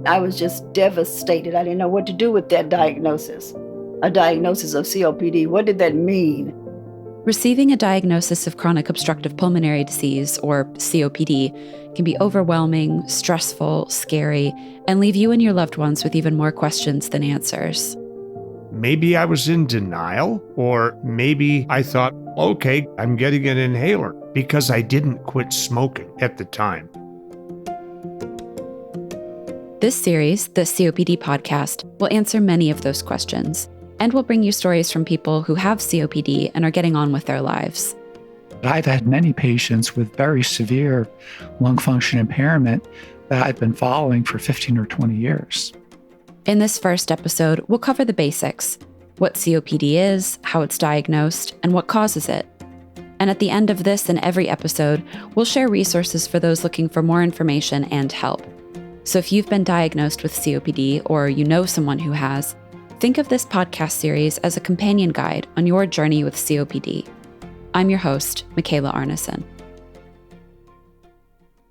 I was just devastated. I didn't know what to do with that diagnosis. A diagnosis of COPD. What did that mean? Receiving a diagnosis of chronic obstructive pulmonary disease, or COPD, can be overwhelming, stressful, scary, and leave you and your loved ones with even more questions than answers. Maybe I was in denial, or maybe I thought, okay, I'm getting an inhaler because I didn't quit smoking at the time. This series, the COPD podcast, will answer many of those questions, and will bring you stories from people who have COPD and are getting on with their lives. I've had many patients with very severe lung function impairment that I've been following for 15 or 20 years. In this first episode, we'll cover the basics: what COPD is, how it's diagnosed, and what causes it. And at the end of this and every episode, we'll share resources for those looking for more information and help. So if you've been diagnosed with COPD or you know someone who has, think of this podcast series as a companion guide on your journey with COPD. I'm your host, Michaela Arneson.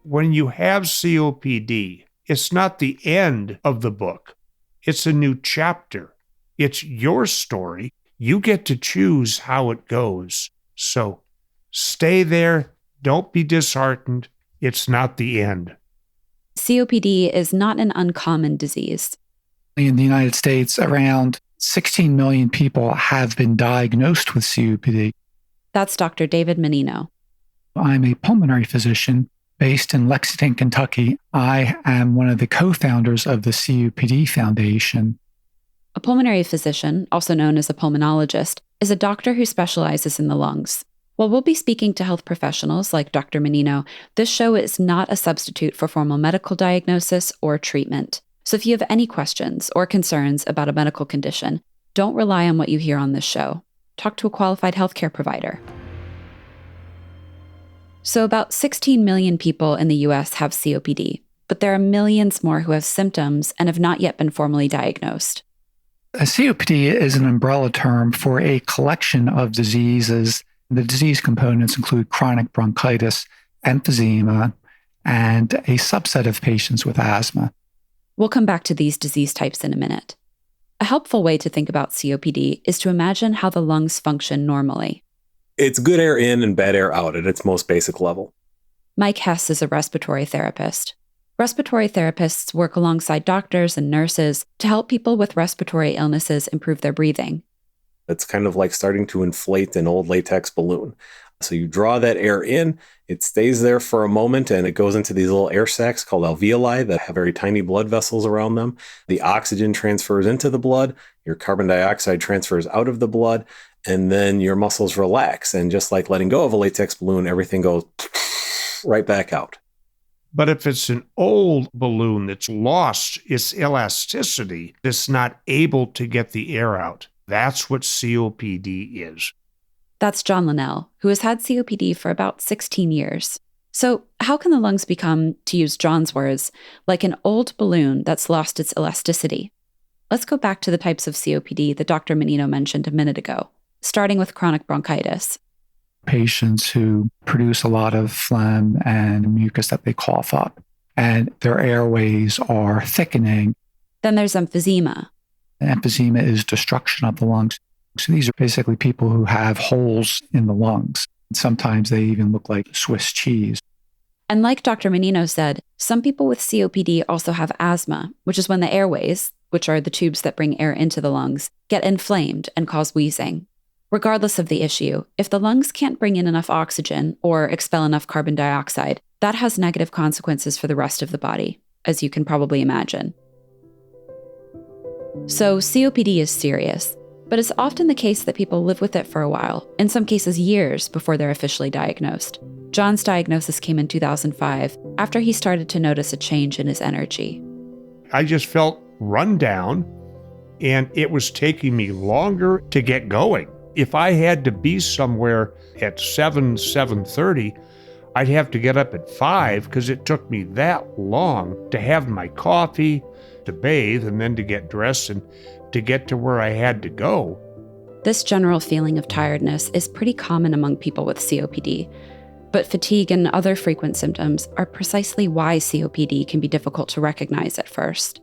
When you have COPD, it's not the end of the book. It's a new chapter. It's your story. You get to choose how it goes. So stay there. Don't be disheartened. It's not the end. COPD is not an uncommon disease. In the United States, around 16 million people have been diagnosed with COPD. That's Dr. David Menino. I'm a pulmonary physician based in Lexington, Kentucky. I am one of the co-founders of the COPD Foundation. A pulmonary physician, also known as a pulmonologist, is a doctor who specializes in the lungs. While we'll be speaking to health professionals like Dr. Menino, this show is not a substitute for formal medical diagnosis or treatment. So if you have any questions or concerns about a medical condition, don't rely on what you hear on this show. Talk to a qualified healthcare provider. So about 16 million people in the US have COPD, but there are millions more who have symptoms and have not yet been formally diagnosed. A COPD is an umbrella term for a collection of diseases. The disease components include chronic bronchitis, emphysema, and a subset of patients with asthma. We'll come back to these disease types in a minute. A helpful way to think about COPD is to imagine how the lungs function normally. It's good air in and bad air out at its most basic level. Mike Hess is a respiratory therapist. Respiratory therapists work alongside doctors and nurses to help people with respiratory illnesses improve their breathing. It's kind of like starting to inflate an old latex balloon. So you draw that air in, it stays there for a moment, and it goes into these little air sacs called alveoli that have very tiny blood vessels around them. The oxygen transfers into the blood, your carbon dioxide transfers out of the blood, and then your muscles relax. And just like letting go of a latex balloon, everything goes right back out. But if it's an old balloon that's lost its elasticity, it's not able to get the air out. That's what COPD is. That's John Linnell, who has had COPD for about 16 years. So how can the lungs become, to use John's words, like an old balloon that's lost its elasticity? Let's go back to the types of COPD that Dr. Menino mentioned a minute ago, starting with chronic bronchitis. Patients who produce a lot of phlegm and mucus that they cough up, and their airways are thickening. Then there's emphysema. Emphysema is destruction of the lungs. So these are basically people who have holes in the lungs. Sometimes they even look like Swiss cheese. And like Dr. Menino said, some people with COPD also have asthma, which is when the airways, which are the tubes that bring air into the lungs, get inflamed and cause wheezing. Regardless of the issue, if the lungs can't bring in enough oxygen or expel enough carbon dioxide, that has negative consequences for the rest of the body, as you can probably imagine. So COPD is serious, but it's often the case that people live with it for a while, in some cases years before they're officially diagnosed. John's diagnosis came in 2005 after he started to notice a change in his energy. I just felt run down, and it was taking me longer to get going. If I had to be somewhere at 7:30, I'd have to get up at 5 because it took me that long to have my coffee, to bathe, and then to get dressed and to get to where I had to go. This general feeling of tiredness is pretty common among people with COPD. But fatigue and other frequent symptoms are precisely why COPD can be difficult to recognize at first.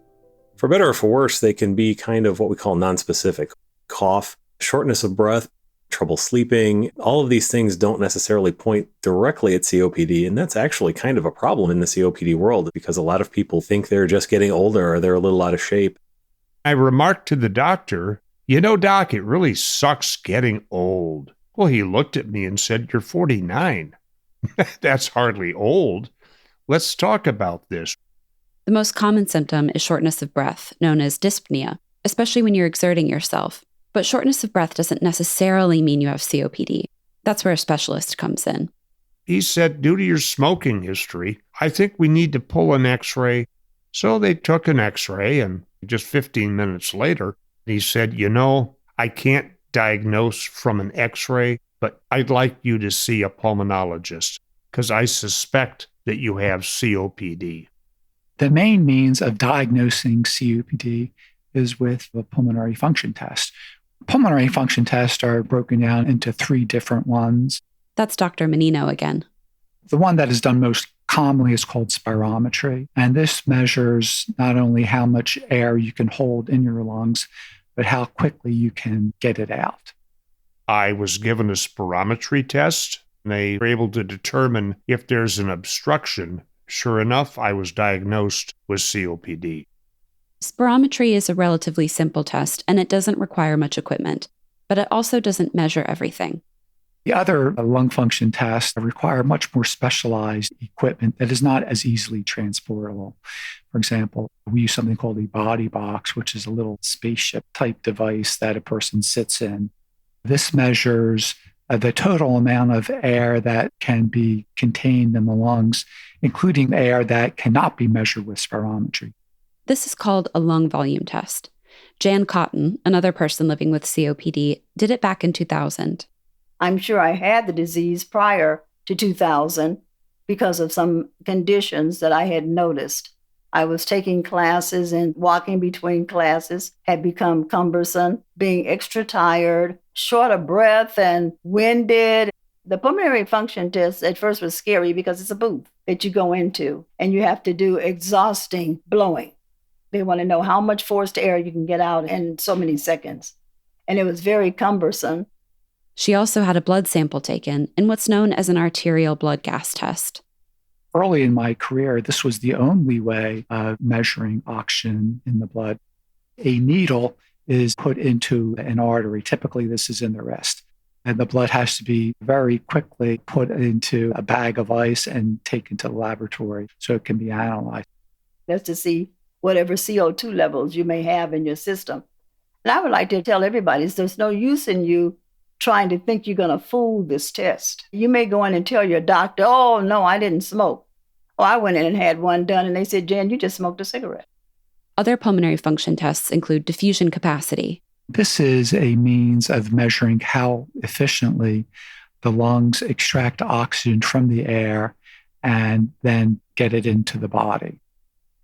For better or for worse, they can be kind of what we call nonspecific. Cough, shortness of breath, trouble sleeping, all of these things don't necessarily point directly at COPD. And that's actually kind of a problem in the COPD world because a lot of people think they're just getting older or they're a little out of shape. I remarked to the doctor, "You know, Doc, it really sucks getting old." Well, he looked at me and said, "You're 49. That's hardly old. Let's talk about this." The most common symptom is shortness of breath, known as dyspnea, especially when you're exerting yourself. But shortness of breath doesn't necessarily mean you have COPD. That's where a specialist comes in. He said, "Due to your smoking history, I think we need to pull an x-ray." So they took an x-ray, and just 15 minutes later, he said, "You know, I can't diagnose from an x-ray, but I'd like you to see a pulmonologist because I suspect that you have COPD." The main means of diagnosing COPD is with a pulmonary function test. Pulmonary function tests are broken down into 3 different ones. That's Dr. Menino again. The one that is done most commonly is called spirometry. And this measures not only how much air you can hold in your lungs, but how quickly you can get it out. I was given a spirometry test, and they were able to determine if there's an obstruction. Sure enough, I was diagnosed with COPD. Spirometry is a relatively simple test, and it doesn't require much equipment, but it also doesn't measure everything. The other lung function tests require much more specialized equipment that is not as easily transportable. For example, we use something called a body box, which is a little spaceship type device that a person sits in. This measures the total amount of air that can be contained in the lungs, including air that cannot be measured with spirometry. This is called a lung volume test. Jan Cotton, another person living with COPD, did it back in 2000. I'm sure I had the disease prior to 2000 because of some conditions that I had noticed. I was taking classes and walking between classes had become cumbersome, being extra tired, short of breath, and winded. The pulmonary function test at first was scary because it's a booth that you go into and you have to do exhausting blowing. They want to know how much forced air you can get out in so many seconds. And it was very cumbersome. She also had a blood sample taken in what's known as an arterial blood gas test. Early in my career, this was the only way of measuring oxygen in the blood. A needle is put into an artery. Typically, this is in the wrist. And the blood has to be very quickly put into a bag of ice and taken to the laboratory so it can be analyzed. That's to see whatever CO2 levels you may have in your system. And I would like to tell everybody, there's no use in you trying to think you're going to fool this test. You may go in and tell your doctor, "Oh, no, I didn't smoke." Oh, I went in and had one done, and they said, "Jan, you just smoked a cigarette." Other pulmonary function tests include diffusion capacity. This is a means of measuring how efficiently the lungs extract oxygen from the air and then get it into the body.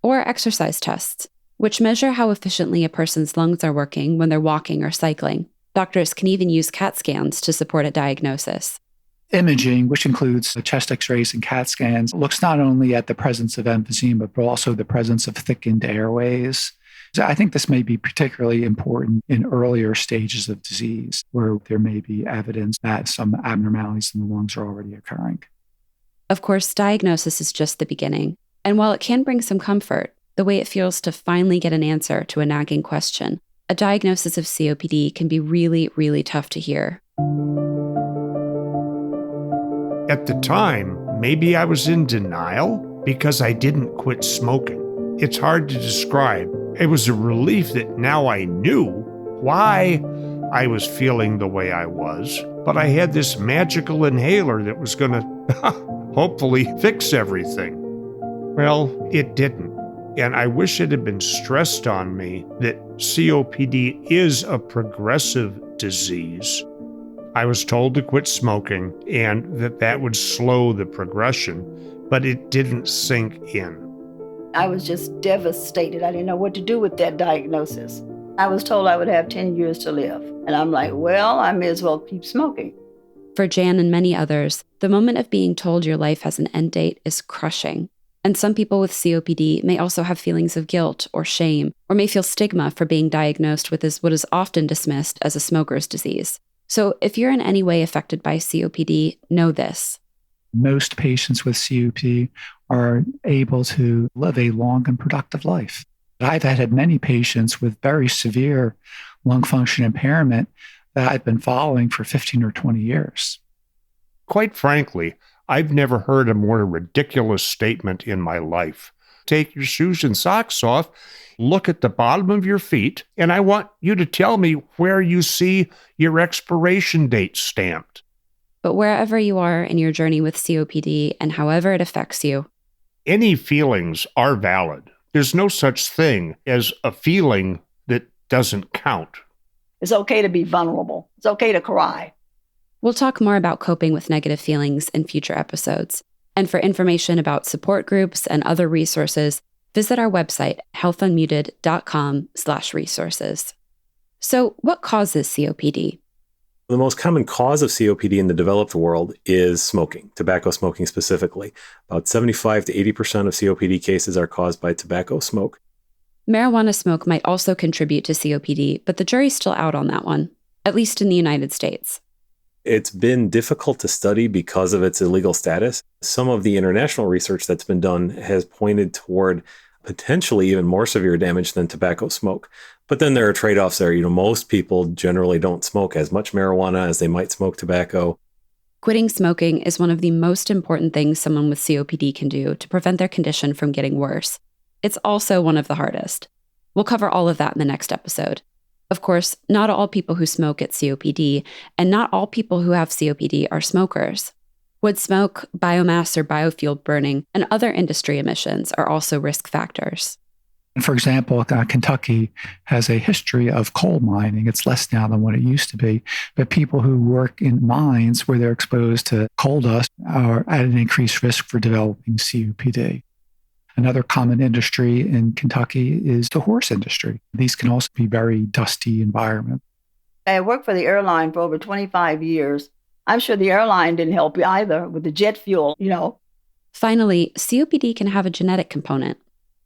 Or exercise tests, which measure how efficiently a person's lungs are working when they're walking or cycling. Doctors can even use CAT scans to support a diagnosis. Imaging, which includes chest x-rays and CAT scans, looks not only at the presence of emphysema, but also the presence of thickened airways. So I think this may be particularly important in earlier stages of disease, where there may be evidence that some abnormalities in the lungs are already occurring. Of course, diagnosis is just the beginning. And while it can bring some comfort, the way it feels to finally get an answer to a nagging question, a diagnosis of COPD can be really, really tough to hear. At the time, maybe I was in denial because I didn't quit smoking. It's hard to describe. It was a relief that now I knew why I was feeling the way I was, but I had this magical inhaler that was going to hopefully fix everything. Well, it didn't. And I wish it had been stressed on me that COPD is a progressive disease. I was told to quit smoking and that would slow the progression, but it didn't sink in. I was just devastated. I didn't know what to do with that diagnosis. I was told I would have 10 years to live. And I'm like, well, I may as well keep smoking. For Jan and many others, the moment of being told your life has an end date is crushing. And some people with COPD may also have feelings of guilt or shame, or may feel stigma for being diagnosed with what is often dismissed as a smoker's disease. So if you're in any way affected by COPD, know this. Most patients with COPD are able to live a long and productive life. I've had many patients with very severe lung function impairment that I've been following for 15 or 20 years. Quite frankly, I've never heard a more ridiculous statement in my life. Take your shoes and socks off, look at the bottom of your feet, and I want you to tell me where you see your expiration date stamped. But wherever you are in your journey with COPD and however it affects you, any feelings are valid. There's no such thing as a feeling that doesn't count. It's okay to be vulnerable. It's okay to cry. We'll talk more about coping with negative feelings in future episodes. And for information about support groups and other resources, visit our website, healthunmuted.com/resources. So what causes COPD? The most common cause of COPD in the developed world is smoking, tobacco smoking specifically. About 75 to 80% of COPD cases are caused by tobacco smoke. Marijuana smoke might also contribute to COPD, but the jury's still out on that one, at least in the United States. It's been difficult to study because of its illegal status. Some of the international research that's been done has pointed toward potentially even more severe damage than tobacco smoke. But then there are trade-offs there. Most people generally don't smoke as much marijuana as they might smoke tobacco. Quitting smoking is one of the most important things someone with COPD can do to prevent their condition from getting worse. It's also one of the hardest. We'll cover all of that in the next episode. Of course, not all people who smoke get COPD, and not all people who have COPD are smokers. Wood smoke, biomass or biofuel burning, and other industry emissions are also risk factors. For example, Kentucky has a history of coal mining. It's less now than what it used to be. But people who work in mines where they're exposed to coal dust are at an increased risk for developing COPD. Another common industry in Kentucky is the horse industry. These can also be very dusty environments. I worked for the airline for over 25 years. I'm sure the airline didn't help you either with the jet fuel, Finally, COPD can have a genetic component.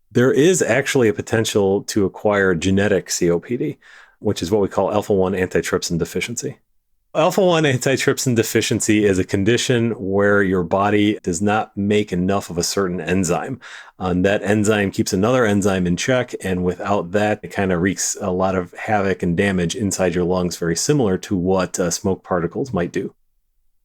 There is actually a potential to acquire genetic COPD, which is what we call alpha-1 antitrypsin deficiency. Alpha-1 antitrypsin deficiency is a condition where your body does not make enough of a certain enzyme. That enzyme keeps another enzyme in check, and without that, it kind of wreaks a lot of havoc and damage inside your lungs, very similar to what smoke particles might do.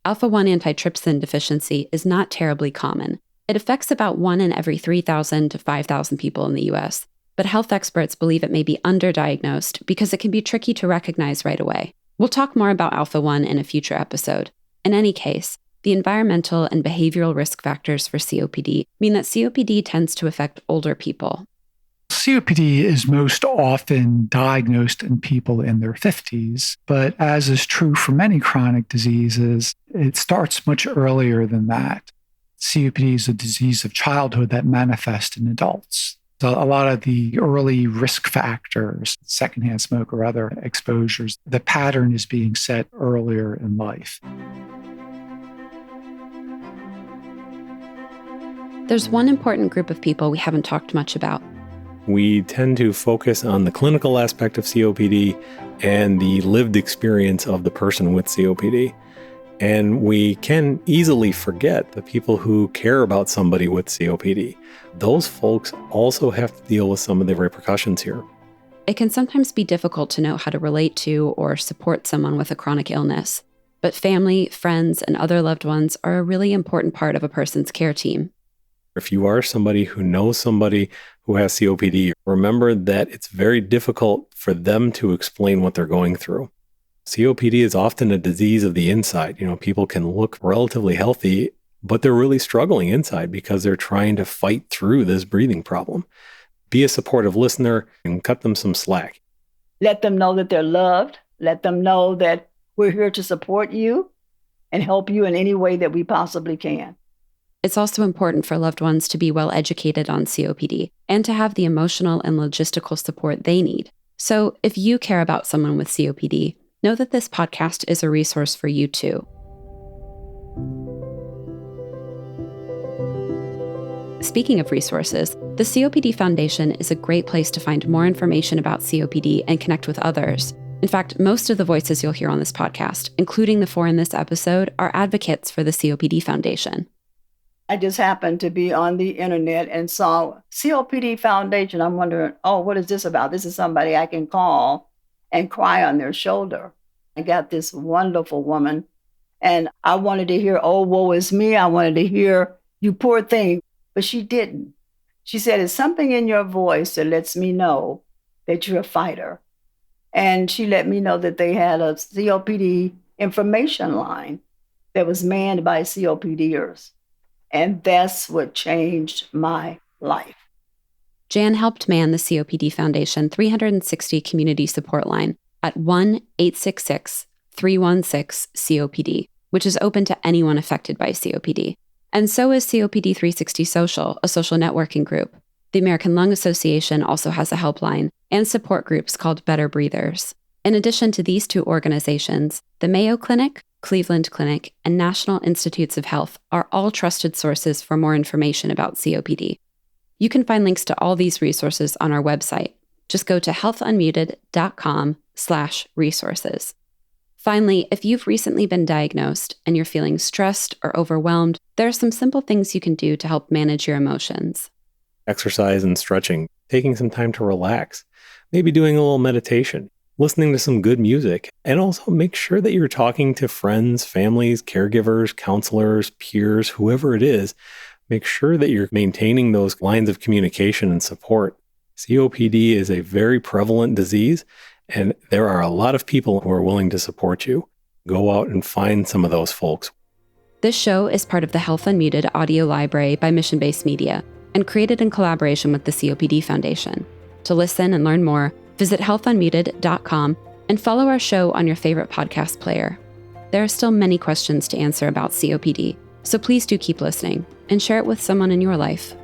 Alpha-1 antitrypsin deficiency is not terribly common. It affects about 1 in every 3,000 to 5,000 people in the US, but health experts believe it may be underdiagnosed because it can be tricky to recognize right away. We'll talk more about alpha-1 in a future episode. In any case, the environmental and behavioral risk factors for COPD mean that COPD tends to affect older people. COPD is most often diagnosed in people in their 50s, but as is true for many chronic diseases, it starts much earlier than that. COPD is a disease of childhood that manifests in adults. So a lot of the early risk factors, secondhand smoke or other exposures, the pattern is being set earlier in life. There's one important group of people we haven't talked much about. We tend to focus on the clinical aspect of COPD and the lived experience of the person with COPD. And we can easily forget the people who care about somebody with COPD. Those folks also have to deal with some of the repercussions here. It can sometimes be difficult to know how to relate to or support someone with a chronic illness. But family, friends, and other loved ones are a really important part of a person's care team. If you are somebody who knows somebody who has COPD, remember that it's very difficult for them to explain what they're going through. COPD is often a disease of the inside. People can look relatively healthy, but they're really struggling inside because they're trying to fight through this breathing problem. Be a supportive listener and cut them some slack. Let them know that they're loved. Let them know that we're here to support you and help you in any way that we possibly can. It's also important for loved ones to be well educated on COPD and to have the emotional and logistical support they need. So if you care about someone with COPD, know that this podcast is a resource for you too. Speaking of resources, the COPD Foundation is a great place to find more information about COPD and connect with others. In fact, most of the voices you'll hear on this podcast, including the 4 in this episode, are advocates for the COPD Foundation. I just happened to be on the internet and saw COPD Foundation. I'm wondering, oh, what is this about? This is somebody I can call and cry on their shoulder. I got this wonderful woman, and I wanted to hear, oh, woe is me. I wanted to hear, you poor thing, but she didn't. She said, it's something in your voice that lets me know that you're a fighter. And she let me know that they had a COPD information line that was manned by COPDers. And that's what changed my life. Jan helped man the COPD Foundation 360 community support line at 1-866-316-COPD, which is open to anyone affected by COPD. And so is COPD 360 Social, a social networking group. The American Lung Association also has a helpline and support groups called Better Breathers. In addition to these 2 organizations, the Mayo Clinic, Cleveland Clinic, and National Institutes of Health are all trusted sources for more information about COPD. You can find links to all these resources on our website. Just go to healthunmuted.com/resources. Finally, if you've recently been diagnosed and you're feeling stressed or overwhelmed, there are some simple things you can do to help manage your emotions. Exercise and stretching, taking some time to relax, maybe doing a little meditation, listening to some good music, and also make sure that you're talking to friends, families, caregivers, counselors, peers, whoever it is. Make sure that you're maintaining those lines of communication and support. COPD is a very prevalent disease, and there are a lot of people who are willing to support you. Go out and find some of those folks. This show is part of the Health Unmuted audio library by Mission Based Media and created in collaboration with the COPD Foundation. To listen and learn more, visit healthunmuted.com and follow our show on your favorite podcast player. There are still many questions to answer about COPD, so please do keep listening and share it with someone in your life.